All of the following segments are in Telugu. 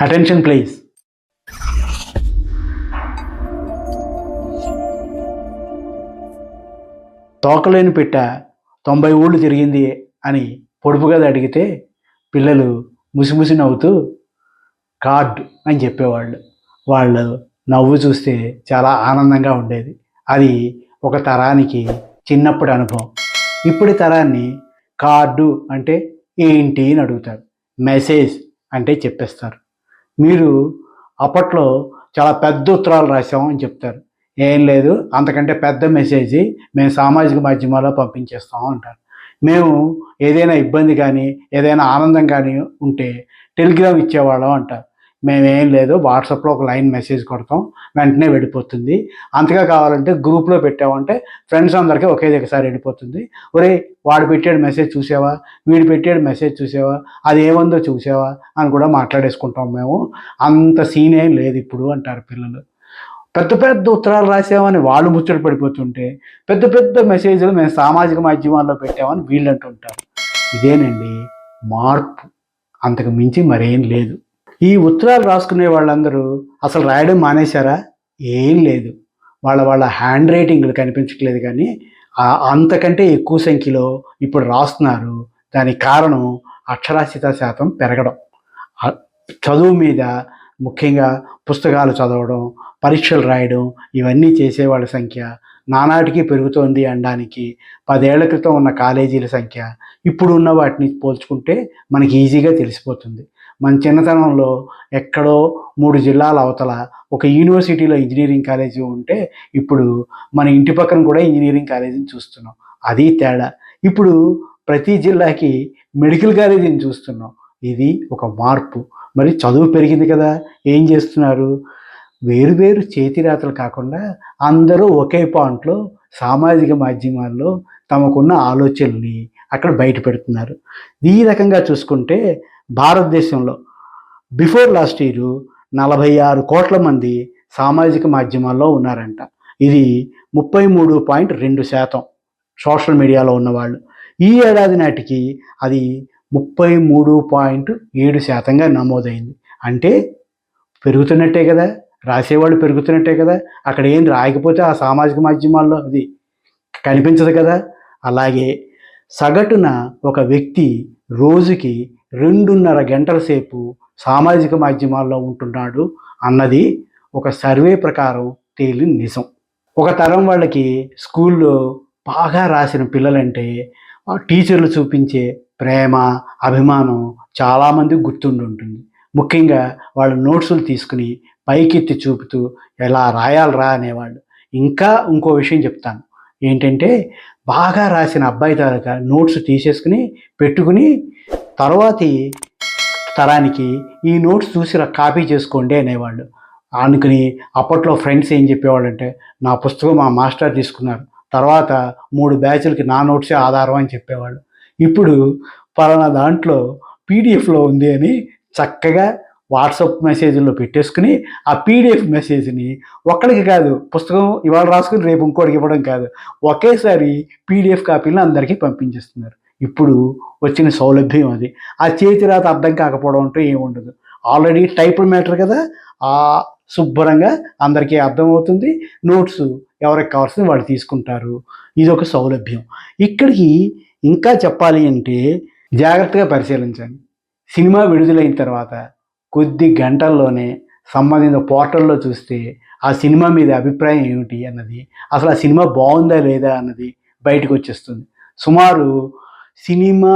Attention please. తోకలేని పిట్ట 90 ఊళ్ళు తిరిగింది అని పొడుపుగా అడిగితే పిల్లలు ముసిముసి నవ్వుతూ కార్డ్ అని చెప్పేవాళ్ళు. వాళ్ళు నవ్వు చూస్తే చాలా ఆనందంగా ఉండేది. అది ఒక తరానికి చిన్నప్పటి అనుభవం. ఇప్పటి తరాన్ని కార్డు అంటే ఏంటి అని అడుగుతారు. మెసేజ్ అంటే చెప్పేస్తారు. మీరు అప్పట్లో చాలా పెద్ద ఉత్తరాలు రాసాం అని చెప్తారు. ఏం లేదు, అంతకంటే పెద్ద మెసేజ్ మేము సామాజిక మాధ్యమాల్లో పంపించేస్తాం అంటారు. మేము ఏదైనా ఇబ్బంది కానీ ఏదైనా ఆనందం కానీ ఉంటే టెలిగ్రామ్ ఇచ్చేవాళ్ళం అంటారు. మేమేం లేదు, వాట్సాప్లో ఒక లైన్ మెసేజ్ కొడతాం, వెంటనే వెళ్ళిపోతుంది. అంతగా కావాలంటే గ్రూప్లో పెట్టామంటే ఫ్రెండ్స్ అందరికీ ఒకే దగ్గరసారి వెళ్ళిపోతుంది. ఒరే వాడు పెట్టాడు మెసేజ్ చూసావా, వీడు పెట్టాడు మెసేజ్ చూసావా, అది ఏముందో చూసావా అని కూడా మాట్లాడేసుకుంటాం మేము. అంత సీన్ ఏం లేదు ఇప్పుడు అంటారు పిల్లలు. పెద్ద పెద్ద ఉత్తరాలు రాసామని వాళ్ళు ముచ్చట పడిపోతుంటే పెద్ద పెద్ద మెసేజ్లు మేము సామాజిక మాధ్యమాల్లో పెట్టామని వీళ్ళు అంటుంటారు. ఇదేనండి మార్పు, అంతకు మించి మరేం లేదు. ఈ ఉత్తరాలు రాసుకునే వాళ్ళందరూ అసలు రాయడం మానేశారా? ఏం లేదు, వాళ్ళ హ్యాండ్ రైటింగ్లు కనిపించట్లేదు, కానీ అంతకంటే ఎక్కువ సంఖ్యలో ఇప్పుడు రాస్తున్నారు. దానికి కారణం అక్షరాస్యత శాతం పెరగడం. చదువు మీద ముఖ్యంగా పుస్తకాలు చదవడం, పరీక్షలు రాయడం, ఇవన్నీ చేసేవాళ్ళ సంఖ్య నానాటికి పెరుగుతోంది అనడానికి 10 ఏళ్ల క్రితం ఉన్న కాలేజీల సంఖ్య ఇప్పుడు ఉన్న వాటిని పోల్చుకుంటే మనకి ఈజీగా తెలిసిపోతుంది. మన చిన్నతనంలో ఎక్కడో 3 జిల్లాల అవతల ఒక యూనివర్సిటీలో ఇంజనీరింగ్ కాలేజీ ఉంటే ఇప్పుడు మన ఇంటి పక్కన కూడా ఇంజనీరింగ్ కాలేజీని చూస్తున్నాం. అది తేడా. ఇప్పుడు ప్రతి జిల్లాకి మెడికల్ కాలేజీని చూస్తున్నాం. ఇది ఒక మార్పు. మరి చదువు పెరిగింది కదా, ఏం చేస్తున్నారు? వేరువేరు చేతిరాతలు కాకుండా అందరూ ఒకే పాయింట్లో సామాజిక మాధ్యమాల్లో తమకున్న ఆలోచనల్ని అక్కడ బయట పెడుతున్నారు. ఈ రకంగా చూసుకుంటే భారతదేశంలో బిఫోర్ లాస్ట్ ఇయర్ 46 కోట్ల మంది సామాజిక మాధ్యమాల్లో ఉన్నారంట. ఇది 33.2% సోషల్ మీడియాలో ఉన్నవాళ్ళు. ఈ ఏడాది నాటికి అది 33.7%గా నమోదైంది. అంటే పెరుగుతున్నట్టే కదా, రాసేవాళ్ళు పెరుగుతున్నట్టే కదా. అక్కడ ఏం రాయకపోతే ఆ సామాజిక మాధ్యమాల్లో అది కనిపించదు కదా. అలాగే సగటున ఒక వ్యక్తి రోజుకి 2.5 గంటల సేపు సామాజిక మాధ్యమాల్లో ఉంటున్నాడు అన్నది ఒక సర్వే ప్రకారం తేలిన నిజం. ఒక తరం వాళ్ళకి స్కూల్లో బాగా రాసిన పిల్లలంటే టీచర్లు చూపించే ప్రేమ, అభిమానం చాలామంది గుర్తుండి ఉంటుంది. ముఖ్యంగా వాళ్ళ నోట్సులు తీసుకుని పైకెత్తి చూపుతూ ఎలా రాయాలరా అనేవాళ్ళు. ఇంకా ఇంకో విషయం చెప్తాను ఏంటంటే, బాగా రాసిన అబ్బాయి తాలూకా నోట్స్ తీసేసుకుని పెట్టుకుని తర్వాతి తరానికి ఈ నోట్స్ చూసి కాపీ చేసుకోండి అనేవాళ్ళు. అనుకుని అప్పట్లో ఫ్రెండ్స్ ఏం చెప్పేవాళ్ళంటే, నా పుస్తకం మా మాస్టర్ తీసుకున్నారు, తర్వాత 3 బ్యాచ్లకి నా నోట్సే ఆధారం అని చెప్పేవాళ్ళు. ఇప్పుడు పలానా దాంట్లో పీడిఎఫ్లో ఉంది అని చక్కగా వాట్సాప్ మెసేజ్లో పెట్టేసుకుని ఆ పీడిఎఫ్ మెసేజ్ని ఒక్కడికి కాదు, పుస్తకం ఇవాళ రాసుకుని రేపు ఇంకోటికి ఇవ్వడం కాదు, ఒకేసారి పీడిఎఫ్ కాపీలను అందరికీ పంపించేస్తున్నారు. ఇప్పుడు వచ్చిన సౌలభ్యం అది. ఆ చేతి రాత అర్థం కాకపోవడం అంటూ ఏముండదు. ఆల్రెడీ టైపుల్ మ్యాటర్ కదా, శుభ్రంగా అందరికీ అర్థమవుతుంది. నోట్స్ ఎవరికి కావాల్సింది వాళ్ళు తీసుకుంటారు. ఇది ఒక సౌలభ్యం. ఇక్కడికి ఇంకా చెప్పాలి అంటే జాగ్రత్తగా పరిశీలించండి. సినిమా విడుదలైన తర్వాత కొద్ది గంటల్లోనే సంబంధిత పోర్టల్లో చూస్తే ఆ సినిమా మీద అభిప్రాయం ఏమిటి అన్నది, అసలు ఆ సినిమా బాగుందా లేదా అన్నది బయటకు వచ్చేస్తుంది. సుమారు సినిమా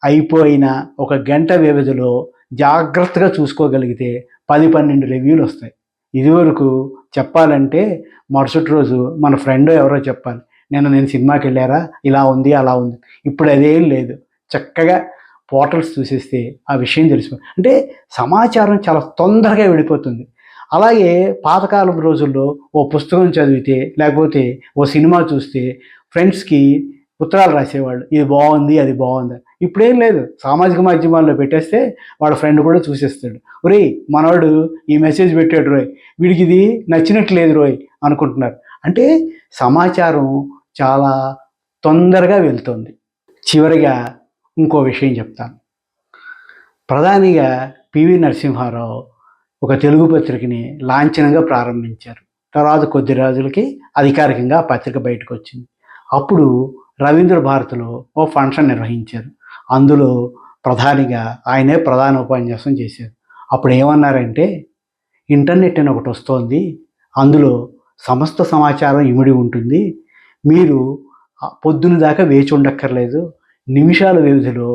అయిపోయిన ఒక గంట వ్యవధిలో జాగ్రత్తగా చూసుకోగలిగితే 10-12 రివ్యూలు వస్తాయి. ఇదివరకు చెప్పాలంటే మరుసటి రోజు మన ఫ్రెండ్ ఎవరో చెప్పాలి, నేను సినిమాకి వెళ్ళారా, ఇలా ఉంది అలా ఉంది. ఇప్పుడు అదేం లేదు, చక్కగా పోర్టల్స్ చూసేస్తే ఆ విషయం తెలిసిపోతుంది. అంటే సమాచారం చాలా తొందరగా వెళ్ళిపోతుంది. అలాగే పాతకాలం రోజుల్లో ఓ పుస్తకం చదివితే లేకపోతే ఓ సినిమా చూస్తే ఫ్రెండ్స్కి ఉత్తరాలు రాసేవాళ్ళు, ఇది బాగుంది అది బాగుంది. ఇప్పుడేం లేదు, సామాజిక మాధ్యమాల్లో పెట్టేస్తే వాళ్ళ ఫ్రెండ్ కూడా చూసేస్తాడు. ఒరేయ్ మనవాడు ఈ మెసేజ్ పెట్టాడు రోయ్, వీడికి ఇది నచ్చినట్లేదు రోయ్ అనుకుంటున్నారు. అంటే సమాచారం చాలా తొందరగా వెళ్తుంది. చివరిగా ఇంకో విషయం చెప్తాను. ప్రధానిగా పివి నరసింహారావు ఒక తెలుగు పత్రికని లాంఛనంగా ప్రారంభించారు. తర్వాత కొద్ది రోజులకి అధికారికంగా ఆ పత్రిక బయటకు వచ్చింది. అప్పుడు రవీంద్ర భారతిలో ఓ ఫంక్షన్ నిర్వహించారు. అందులో ప్రధానిగా ఆయనే ప్రధాన ఉపన్యాసం చేశారు. అప్పుడు ఏమన్నారంటే, ఇంటర్నెట్ అని ఒకటి వస్తోంది, అందులో సమస్త సమాచారం ఇమిడి ఉంటుంది, మీరు పొద్దున దాకా వేచి ఉండక్కర్లేదు, నిమిషాల వ్యవధిలో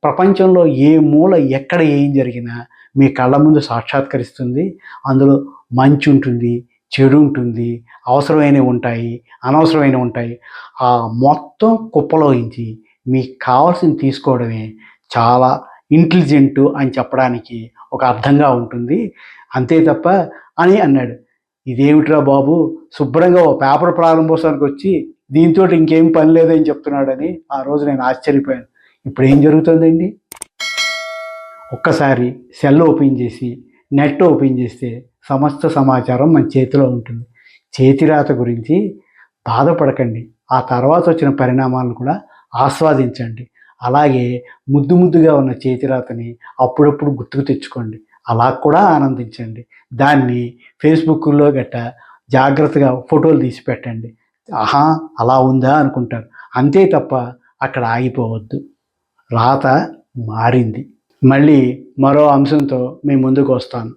ప్రపంచంలో ఏ మూల ఎక్కడ ఏం జరిగినా మీ కళ్ళ ముందు సాక్షాత్కరిస్తుంది. అందులో మంచి ఉంటుంది, చెడు ఉంటుంది, అవసరమైనవి ఉంటాయి, అనవసరమైనవి ఉంటాయి. ఆ మొత్తం కుప్పలోంచి మీకు కావాల్సింది తీసుకోవడమే చాలా ఇంటెలిజెంటు అని చెప్పడానికి ఒక అర్థంగా ఉంటుంది, అంతే తప్ప అని అన్నాడు. ఇదేమిట్రా బాబు, శుభ్రంగా ఓ పేపర్ ప్రారంభోత్సవానికి వచ్చి దీంతో ఇంకేం పని లేదని చెప్తున్నాడని ఆ రోజు నేను ఆశ్చర్యపోయాను. ఇప్పుడు ఏం జరుగుతుందండి? ఒక్కసారి సెల్ ఓపెన్ చేసి నెట్ ఓపెన్ చేస్తే సమస్త సమాచారం మన చేతిలో ఉంటుంది. చేతిరాత గురించి బాధపడకండి, ఆ తర్వాత వచ్చిన పరిణామాలను కూడా ఆస్వాదించండి. అలాగే ముద్దు ముద్దుగా ఉన్న చేతిరాతని అప్పుడప్పుడు గుర్తుకు తెచ్చుకోండి, అలా కూడా ఆనందించండి. దాన్ని ఫేస్బుక్లో గట్ట జాగ్రత్తగా ఫోటోలు తీసి పెట్టండి. ఆహా, అలా ఉందా అనుకుంటారు, అంతే తప్ప అక్కడ ఆగిపోవద్దు. రాత మారింది. మళ్ళీ మరో అంశంతో మీ ముందుకు వస్తాను.